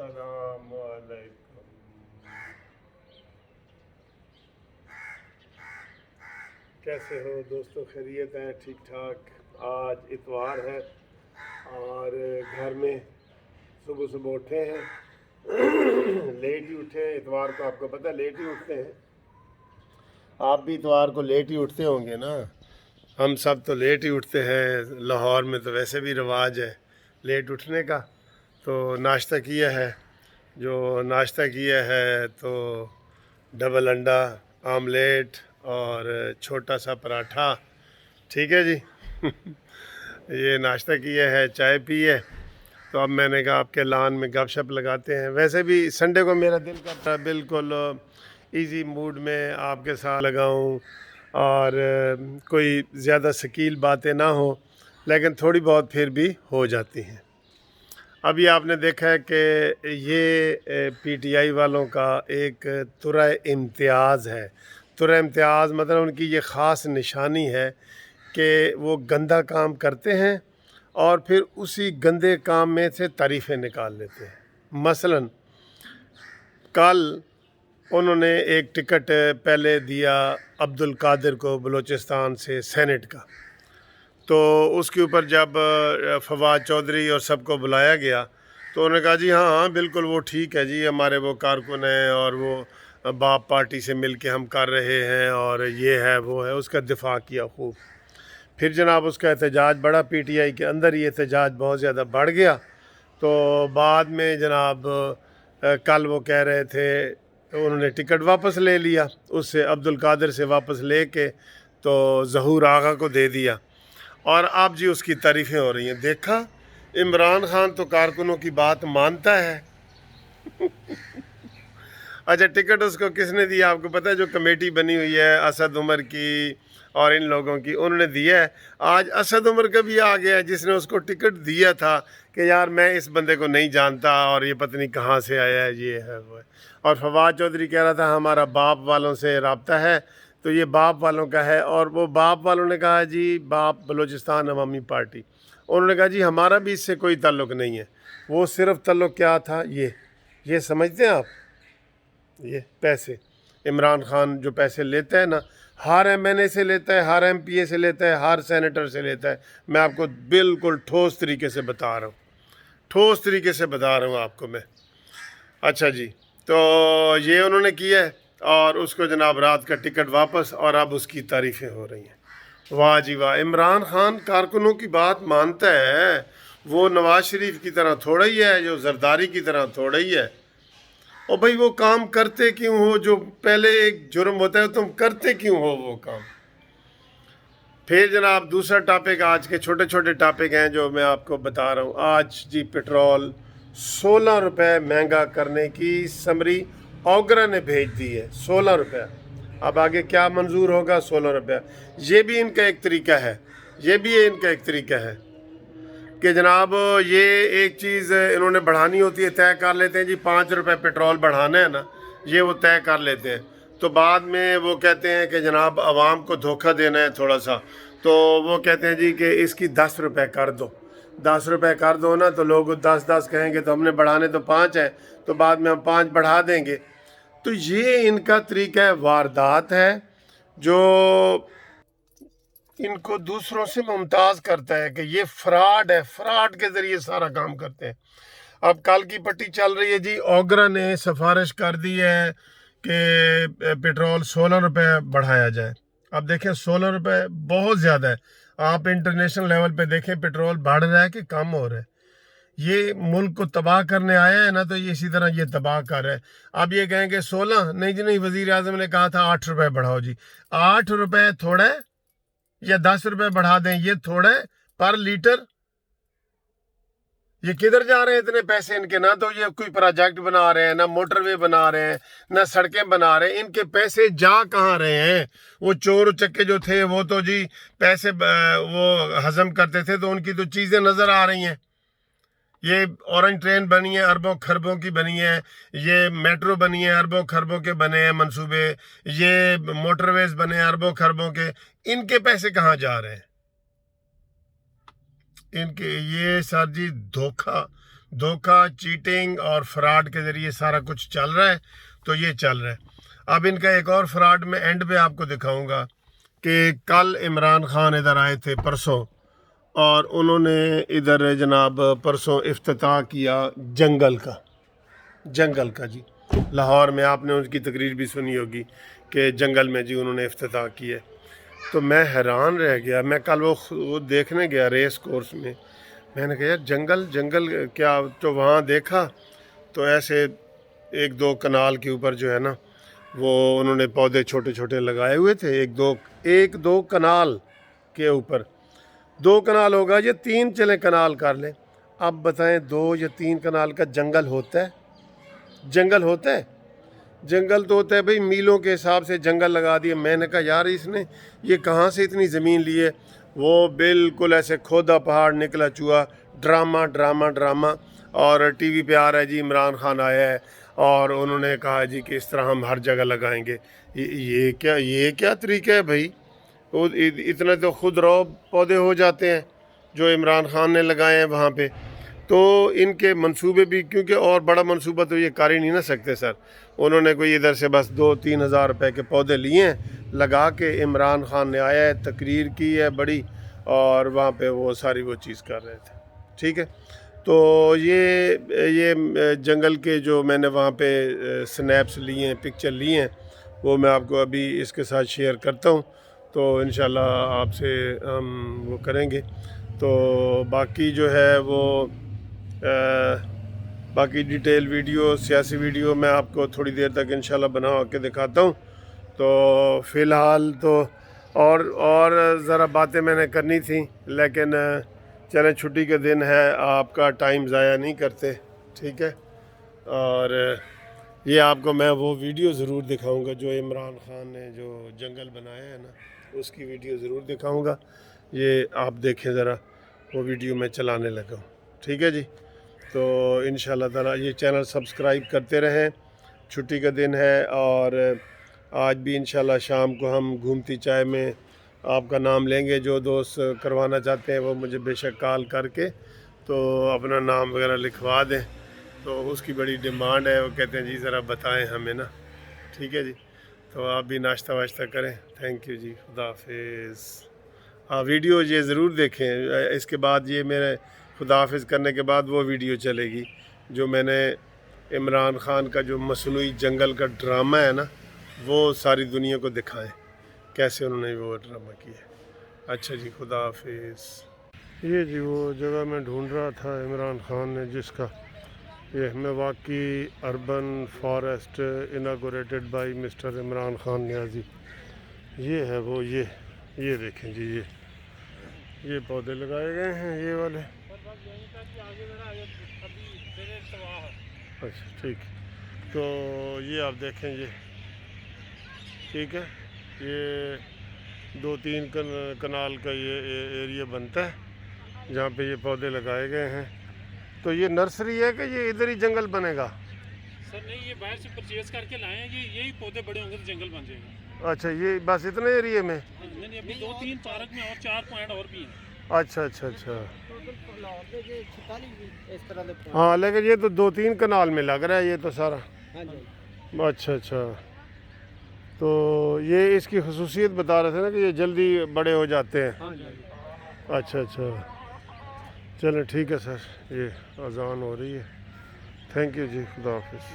अस्सलाम वालेकुम। कैसे हो दोस्तों, खैरियत है? ठीक ठाक। आज इतवार है और घर में सुबह सुबह उठे हैं लेट ही उठे हैं। इतवार को आपको पता है लेट ही उठते हैं। आप भी इतवार को लेट ही उठते होंगे ना। हम सब तो लेट ही उठते हैं। लाहौर में तो वैसे भी रिवाज है लेट उठने का। तो नाश्ता किया है, जो नाश्ता किया है तो डबल अंडा आमलेट और छोटा सा पराठा। ठीक है जी ये नाश्ता किया है, चाय पी है। तो अब मैंने कहा आपके लान में गपशप लगाते हैं। वैसे भी संडे को मेरा दिल करता है बिल्कुल इजी मूड में आपके साथ लगाऊं और कोई ज़्यादा शकील बातें ना हो, लेकिन थोड़ी बहुत फिर भी हो जाती हैं। अभी आपने देखा है कि ये पीटीआई वालों का एक तुरा इम्तियाज़ है। तुरा इम्तियाज़ मतलब उनकी ये ख़ास निशानी है कि वो गंदा काम करते हैं और फिर उसी गंदे काम में से तारीफ़ें निकाल लेते हैं। मसलन कल उन्होंने एक टिकट पहले दिया अब्दुल कादिर को बलूचिस्तान से सेनेट का। तो उसके ऊपर जब फवाद चौधरी और सबको बुलाया गया तो उन्होंने कहा जी हाँ हाँ बिल्कुल वो ठीक है जी, हमारे वो कारकुन हैं और वो बाप पार्टी से मिल के हम कर रहे हैं और ये है वो है। उसका दिफा किया खूब। फिर जनाब उसका एहतजाज बढ़ा, पीटीआई के अंदर ये एहतजाज बहुत ज़्यादा बढ़ गया। तो बाद में जनाब कल वो कह रहे थे तो उन्होंने टिकट वापस ले लिया उससे, अब्दुल कादिर से वापस ले के तो ज़हूर आगा को दे दिया। और अब जी उसकी तारीफ़ें हो रही हैं। देखा इमरान खान तो कारकुनों की बात मानता है अच्छा टिकट उसको किसने दिया आपको पता है? जो कमेटी बनी हुई है असद उमर की और इन लोगों की, उन्होंने दिया है। आज असद उमर का भी आ गया जिसने उसको टिकट दिया था कि यार मैं इस बंदे को नहीं जानता और ये पता नहीं कहाँ से आया है, ये है वो है। और फवाद चौधरी कह रहा था हमारा बाप वालों से रब्ता है, तो ये बाप वालों का है। और वो बाप वालों ने कहा जी बाप बलूचिस्तान अवामी पार्टी, उन्होंने कहा जी हमारा भी इससे कोई ताल्लुक़ नहीं है। वो सिर्फ ताल्लुक़ क्या था, ये समझते हैं आप? ये पैसे इमरान खान जो पैसे लेता है ना, हर एमएनए से लेता है, हर एमपीए से लेता है, हर सेनेटर से लेता है। मैं आपको बिल्कुल ठोस तरीके से बता रहा हूँ, ठोस तरीके से बता रहा हूँ आपको मैं। अच्छा जी, तो ये उन्होंने किया है और उसको जनाब रात का टिकट वापस, और अब उसकी तारीफ़ें हो रही हैं। वाह जी वाह, इमरान खान कारकुनों की बात मानता है। वो नवाज शरीफ की तरह थोड़ा ही है, जो जरदारी की तरह थोड़ा ही है। और भाई वो काम करते क्यों हो? जो पहले एक जुर्म होता है तुम करते क्यों हो वो काम? फिर जनाब दूसरा टॉपिक, आज के छोटे छोटे टॉपिक हैं जो मैं आपको बता रहा हूँ। आज जी पेट्रोल 16 रुपये महंगा करने की समरी ओगरा ने भेज दी है। 16 रुपये। अब आगे क्या मंजूर होगा? 16 रुपये। ये भी इनका एक तरीका है, ये भी इनका एक तरीका है कि जनाब ये एक चीज़ इन्होंने बढ़ानी होती है, तय कर लेते हैं जी 5 रुपये पेट्रोल बढ़ाना है ना, ये वो तय कर लेते हैं। तो बाद में वो कहते हैं कि जनाब आवाम को धोखा देना है थोड़ा सा, तो वो कहते हैं जी कि इसकी 10 रुपये कर दो। 10 रुपये कर दो ना, तो लोग 10 कहेंगे तो हमने बढ़ाने तो 5 है, तो बाद में हम 5 बढ़ा देंगे। तो ये इनका तरीका है, वारदात है जो इनको दूसरों से मुमताज़ करता है कि ये फ्रॉड है, फ्रॉड के ज़रिए सारा काम करते हैं। अब कल की पट्टी चल रही है जी, ओगरा ने सिफारिश कर दी है कि पेट्रोल 16 रुपये बढ़ाया जाए। अब देखें 16 रुपये बहुत ज़्यादा है। आप इंटरनेशनल लेवल पे देखें पेट्रोल बढ़ रहा है कि कम हो रहा है। ये मुल्क को तबाह करने आया है ना, तो ये इसी तरह ये तबाह कर रहा है। अब ये कहेंगे 16, नहीं जी नहीं, वज़ीर आज़म ने कहा था 8 रुपये बढ़ाओ जी। 8 रुपये थोड़ा है या 10 रुपये बढ़ा दें ये थोड़ा है पर लीटर? ये किधर जा रहे हैं इतने पैसे इनके? ना तो ये कोई प्रोजेक्ट बना रहे हैं, ना मोटरवे बना रहे हैं, ना सड़कें बना रहे हैं। इनके पैसे जा कहाँ रहे हैं? वो चोर उचक्के जो थे वो तो जी पैसे वो हजम करते थे, तो उनकी तो चीज़ें नज़र आ रही हैं। ये ऑरेंज ट्रेन बनी है, अरबों खरबों की बनी है। ये मेट्रो बनी है, अरबों खरबों के बने हैं मंसूबे। ये मोटरवेज बने हैं अरबों खरबों के। इनके पैसे कहाँ जा रहे हैं? इनके ये सर जी धोखा, دھوکہ چیٹنگ اور فراڈ کے ذریعے سارا کچھ چل رہا ہے. تو یہ چل رہا ہے. اب ان کا ایک اور فراڈ میں اینڈ پہ آپ کو دکھاؤں گا کہ کل عمران خان ادھر آئے تھے پرسوں، اور انہوں نے ادھر جناب پرسوں افتتاح کیا جنگل کا جی لاہور میں. آپ نے ان کی تقریر بھی سنی ہوگی کہ جنگل میں جی انہوں نے افتتاح کیا. تو میں حیران رہ گیا. میں کل وہ دیکھنے گیا ریس کورس میں نے کہا یار جنگل کیا. تو وہاں دیکھا تو ایسے ایک دو کنال کے اوپر جو ہے نا وہ انہوں نے پودے چھوٹے چھوٹے لگائے ہوئے تھے. ایک دو کنال کے اوپر 2 کنال ہوگا یا 3 چلیں کنال کر لیں. اب بتائیں 2 یا 3 کنال کا جنگل ہوتا ہے؟ جنگل تو ہوتا ہے بھئی میلوں کے حساب سے جنگل لگا دیا. میں نے کہا یار اس نے یہ کہاں سے اتنی زمین لی ہے؟ وہ بالکل ایسے کھودا پہاڑ نکلا چوہا. ڈرامہ اور ٹی وی پہ آ رہا ہے جی عمران خان آیا ہے اور انہوں نے کہا جی کہ اس طرح ہم ہر جگہ لگائیں گے. یہ کیا طریقہ ہے بھائی؟ اتنے تو خود رو پودے ہو جاتے ہیں جو عمران خان نے لگائے ہیں وہاں پہ. تو ان کے منصوبے بھی، کیونکہ اور بڑا منصوبہ تو یہ کر ہی نہیں نہ سکتے سر. انہوں نے کوئی ادھر سے بس 2-3 ہزار روپے کے پودے لیے ہیں لگا کے. عمران خان نے آیا ہے، تقریر کی ہے بڑی، اور وہاں پہ وہ ساری وہ چیز کر رہے تھے. ٹھیک ہے. تو یہ جنگل کے جو میں نے وہاں پہ سنیپس لیے ہیں، پکچر لیے ہیں، وہ میں آپ کو ابھی اس کے ساتھ شیئر کرتا ہوں. تو انشاءاللہ آپ سے ہم وہ کریں گے. تو باقی جو ہے وہ باقی ڈیٹیل ویڈیو، سیاسی ویڈیو میں آپ کو تھوڑی دیر تک انشاءاللہ بنا کے دکھاتا ہوں. تو فی الحال تو اور ذرا باتیں میں نے کرنی تھیں، لیکن چلیں چھٹی کے دن ہے، آپ کا ٹائم ضائع نہیں کرتے. ٹھیک ہے. اور یہ آپ کو میں وہ ویڈیو ضرور دکھاؤں گا جو عمران خان نے جو جنگل بنایا ہے نا، اس کی ویڈیو ضرور دکھاؤں گا. یہ آپ دیکھیں ذرا، وہ ویڈیو میں چلانے لگا ہوں. ٹھیک ہے جی. تو انشاءاللہ تعالیٰ یہ چینل سبسکرائب کرتے رہیں. چھٹی کا دن ہے، اور آج بھی انشاءاللہ شام کو ہم گھومتی چائے میں آپ کا نام لیں گے. جو دوست کروانا چاہتے ہیں وہ مجھے بے شک کال کر کے تو اپنا نام وغیرہ لکھوا دیں. تو اس کی بڑی ڈیمانڈ ہے، وہ کہتے ہیں جی ذرا بتائیں ہمیں نا. ٹھیک ہے جی. تو آپ بھی ناشتہ واشتہ کریں. تھینک یو جی. خدا حافظ. ہاں ویڈیو یہ ضرور دیکھیں. اس کے بعد یہ میرے خدا حافظ کرنے کے بعد وہ ویڈیو چلے گی جو میں نے عمران خان کا جو مصنوعی جنگل کا ڈرامہ ہے نا، وہ ساری دنیا کو دکھائیں کیسے انہوں نے وہ ڈرامہ کیا ہے. اچھا جی. خدا حافظ. یہ جی وہ جگہ میں ڈھونڈ رہا تھا عمران خان نے، جس کا یہ مواقعی urban forest inaugurated by mister Imran Khan Niazi. یہ ہے وہ، یہ دیکھیں جی، یہ پودے لگائے گئے ہیں یہ والے. اچھا ٹھیک. تو یہ آپ دیکھیں یہ. ٹھیک ہے. یہ 2-3 کنال کا یہ ایریا بنتا ہے جہاں پہ یہ پودے لگائے گئے ہیں. تو یہ نرسری ہے کہ یہ ادھر ہی جنگل بنے گا؟ سر نہیں، یہ باہر سے پرچیز کر کے لائے ہیں. یہی پودے بڑے ہوں گے تو جنگل بن جائے گا. اچھا یہ بس اتنے ایریے میں؟ نہیں، ابھی 2-3 پارک میں اور 4 پوائنٹ اور بھی ہیں. اچھا. ہاں لیکن یہ تو 2-3 کنال میں لگ رہا ہے یہ تو سارا. اچھا. تو یہ اس کی خصوصیت بتا رہے تھے نا کہ یہ جلدی بڑے ہو جاتے ہیں. اچھا. چلیں ٹھیک ہے سر. یہ اذان ہو رہی ہے. تھینک یو جی. خدا حافظ.